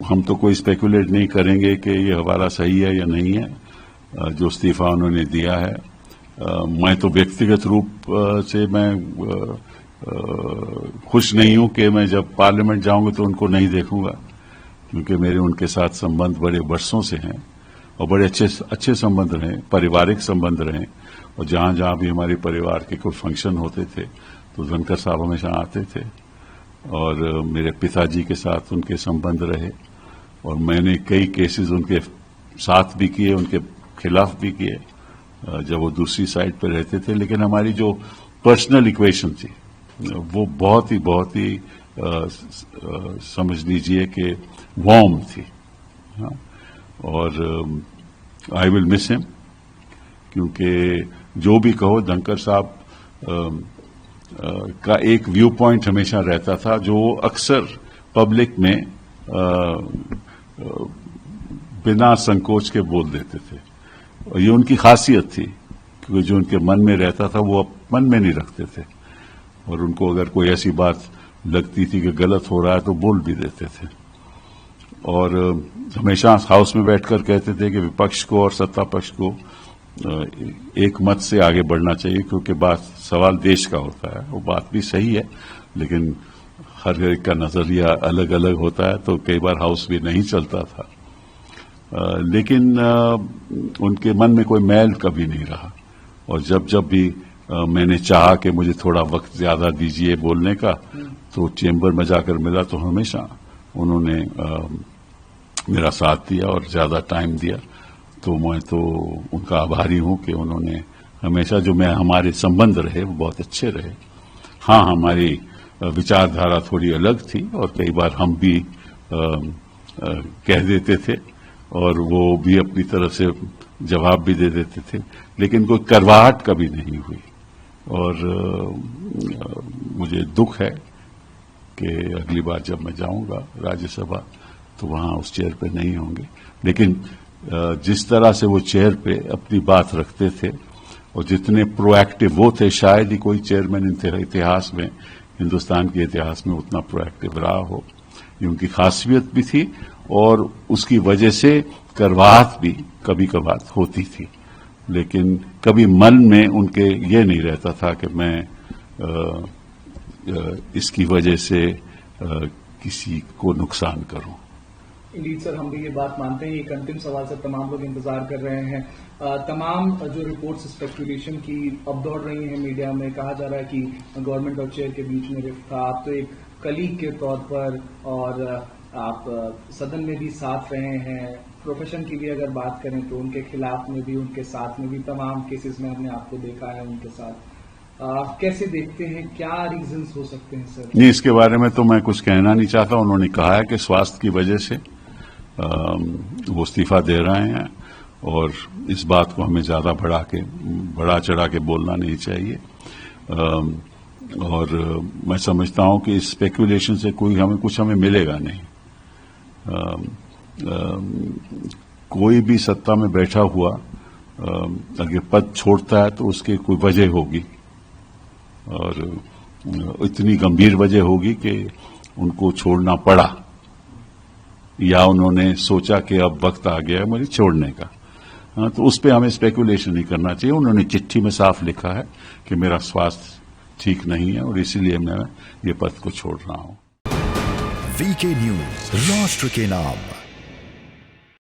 हम तो कोई स्पेकुलेट नहीं करेंगे कि ये हवाला सही है या नहीं है जो इस्तीफा उन्होंने दिया है। मैं तो व्यक्तिगत रूप से मैं खुश नहीं हूं कि मैं जब पार्लियामेंट जाऊंगा तो उनको नहीं देखूंगा, क्योंकि मेरे उनके साथ संबंध बड़े वर्षों से हैं और बड़े अच्छे संबंध रहे, पारिवारिक संबंध रहे। और जहां जहां भी हमारे परिवार के कोई फंक्शन होते थे तो धनखड़ साहब हमेशा आते थे और मेरे पिताजी के साथ उनके संबंध रहे और मैंने कई केसेस उनके साथ भी किए, उनके खिलाफ भी किए जब वो दूसरी साइड पर रहते थे। लेकिन हमारी जो पर्सनल इक्वेशन थी वो बहुत ही समझ लीजिए कि वार्म थी। हाँ? और आई विल मिस हिम, क्योंकि जो भी कहो धनखड़ साहब का एक व्यू पॉइंट हमेशा रहता था जो अक्सर पब्लिक में बिना संकोच के बोल देते थे और ये उनकी खासियत थी, क्योंकि जो उनके मन में रहता था वो मन में नहीं रखते थे और उनको अगर कोई ऐसी बात लगती थी कि गलत हो रहा है तो बोल भी देते थे। और हमेशा हाउस में बैठकर कहते थे कि विपक्ष को और सत्ता पक्ष को एक मत से आगे बढ़ना चाहिए, क्योंकि सवाल देश का होता है। वो बात भी सही है, लेकिन हर एक का नजरिया अलग अलग होता है, तो कई बार हाउस भी नहीं चलता था। लेकिन उनके मन में कोई मैल कभी नहीं रहा और जब भी मैंने चाहा कि मुझे थोड़ा वक्त ज्यादा दीजिए बोलने का, तो चेंबर में जाकर मिला तो हमेशा उन्होंने मेरा साथ दिया और ज्यादा टाइम दिया। तो मैं तो उनका आभारी हूं कि उन्होंने हमेशा जो हमारे संबंध रहे वो बहुत अच्छे रहे। हाँ, हमारी विचारधारा थोड़ी अलग थी और कई बार हम भी कह देते थे और वो भी अपनी तरफ से जवाब भी दे देते थे, लेकिन कोई करवाहट कभी नहीं हुई। और मुझे दुख है कि अगली बार जब मैं जाऊंगा राज्यसभा तो वहां उस चेयर पे नहीं होंगे। लेकिन जिस तरह से वो चेयर पे अपनी बात रखते थे और जितने प्रोएक्टिव वो थे, शायद ही कोई चेयरमैन इतिहास में, हिंदुस्तान के इतिहास में उतना प्रोएक्टिव रहा हो। ये उनकी खासियत भी थी और उसकी वजह से करवाहट भी कभी कभार होती थी, लेकिन कभी मन में उनके ये नहीं रहता था कि मैं इसकी वजह से किसी को नुकसान करूं। इंडीड सर, हम भी ये बात मानते हैं। एक अंतिम सवाल से तमाम लोग इंतजार कर रहे हैं। तमाम जो रिपोर्ट्स स्पेकुलेशन की अब दौड़ रही हैं मीडिया में, कहा जा रहा है कि गवर्नमेंट और चेयर के बीच में रिफ्ट था। आप तो एक कलीग के तौर पर और आप सदन में भी साथ रहे हैं, प्रोफेशन की भी अगर बात करें तो उनके खिलाफ में भी उनके साथ में भी तमाम केसेस में हमने आपको देखा है उनके साथ। कैसे देखते हैं, क्या रीजंस हो सकते हैं सर? नहीं, इसके बारे में तो मैं कुछ कहना नहीं चाहता। उन्होंने कहा है कि स्वास्थ्य की वजह से वो इस्तीफा दे रहे हैं और इस बात को हमें ज्यादा बढ़ा चढ़ा के बोलना नहीं चाहिए। और मैं समझता हूं कि इस स्पेकुलेशन से कुछ हमें मिलेगा नहीं। कोई भी सत्ता में बैठा हुआ अगर पद छोड़ता है तो उसकी कोई वजह होगी और इतनी गंभीर वजह होगी कि उनको छोड़ना पड़ा या उन्होंने सोचा कि अब वक्त आ गया है मुझे छोड़ने का। तो उस पर हमें स्पेकुलेशन नहीं करना चाहिए। उन्होंने चिट्ठी में साफ लिखा है कि मेरा स्वास्थ्य ठीक नहीं है और इसीलिए मैं ये पद को छोड़ रहा हूं। वीके न्यूज, राष्ट्र के नाम।